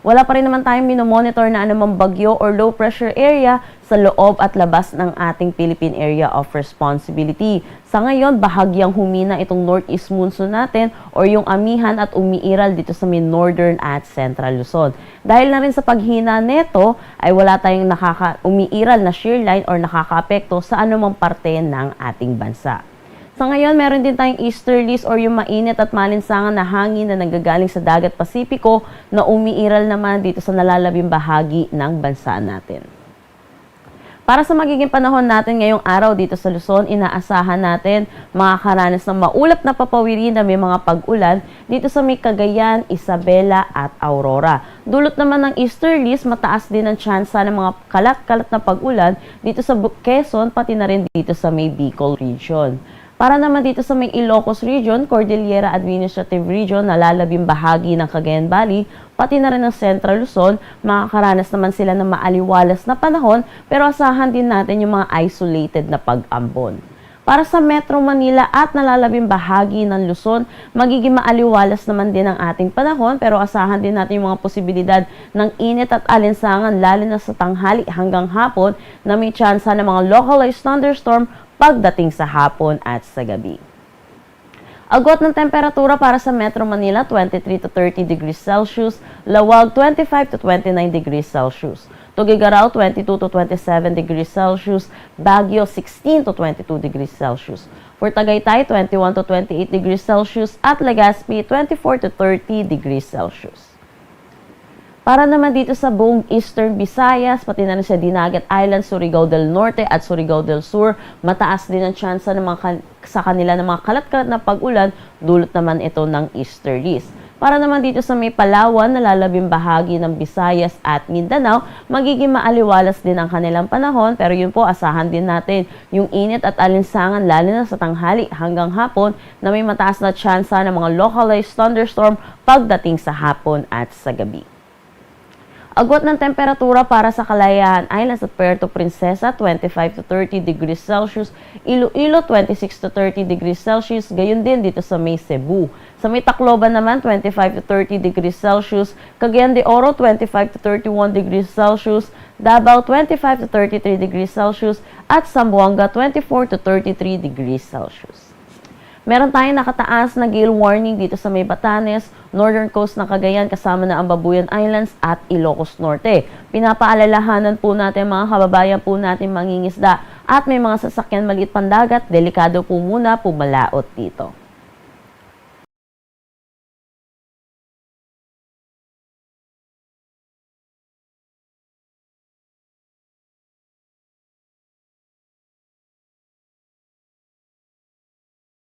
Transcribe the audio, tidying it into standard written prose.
Wala pa rin naman tayong minomonitor na anumang bagyo or low pressure area sa loob at labas ng ating Philippine Area of Responsibility. Sa ngayon, bahagyang humina itong northeast monsoon natin or yung amihan at umiiral dito sa may northern at central Luzon. Dahil na rin sa paghina neto, ay wala tayong umiiral na shear line or nakakaapekto sa anumang parte ng ating bansa. Sa ngayon, meron din tayong easterlies or yung mainit at malinsangan na hangin na nanggagaling sa dagat Pasipiko na umiiral naman dito sa nalalabing bahagi ng bansa natin. Para sa magiging panahon natin ngayong araw dito sa Luzon, inaasahan natin makakaranas ng maulap na papawirin na may mga pag-ulan dito sa may Cagayan, Isabela at Aurora. Dulot naman ng easterlies, mataas din ang tsansa ng mga kalat-kalat na pag-ulan dito sa Quezon pati na rin dito sa may Bicol region. Para naman dito sa may Ilocos Region, Cordillera Administrative Region, nalalabing bahagi ng Cagayan Valley, pati na rin ng Central Luzon, makakaranas naman sila ng maaliwalas na panahon, pero asahan din natin yung mga isolated na pag-ambon. Para sa Metro Manila at nalalabing bahagi ng Luzon, magiging maaliwalas naman din ang ating panahon, pero asahan din natin yung mga posibilidad ng init at alinsangan, lalo na sa tanghali hanggang hapon, na may tsansa ng mga localized thunderstorm pagdating sa hapon at sa gabi. Agwat ng temperatura para sa Metro Manila, 23 to 30 degrees Celsius, Lawag, 25 to 29 degrees Celsius, Tuguegarao, 22 to 27 degrees Celsius, Baguio, 16 to 22 degrees Celsius, for Tagaytay, 21 to 28 degrees Celsius, at Legazpi, 24 to 30 degrees Celsius. Para naman dito sa buong Eastern Visayas, pati na rin sa Dinagat Island, Surigao del Norte at Surigao del Sur, mataas din ang tsansa sa kanila ng mga kalat-kalat na pag-ulan, dulot naman ito ng easterlies. Para naman dito sa may Palawan, nalalabing bahagi ng Visayas at Mindanao, magiging maaliwalas din ang kanilang panahon, pero yun po, asahan din natin yung init at alinsangan, lalo na sa tanghali hanggang hapon, na may mataas na tsansa ng mga localized thunderstorm pagdating sa hapon at sa gabi. Agwat ng temperatura para sa Kalayaan Islands at Puerto Princesa, 25 to 30 degrees Celsius, Iloilo, 26 to 30 degrees Celsius, gayon din dito sa may Cebu. Sa may Tacloban naman, 25 to 30 degrees Celsius, Cagayan de Oro, 25 to 31 degrees Celsius, Davao, 25 to 33 degrees Celsius, at Zamboanga, 24 to 33 degrees Celsius. Meron tayong nakataas na gale warning dito sa may Batanes, northern coast ng Cagayan kasama na ang Babuyan Islands at Ilocos Norte. Pinapaalalahanan po natin mga kababayan po natin mangingisda at may mga sasakyan maliit pandagat, delikado po muna pumalaot dito.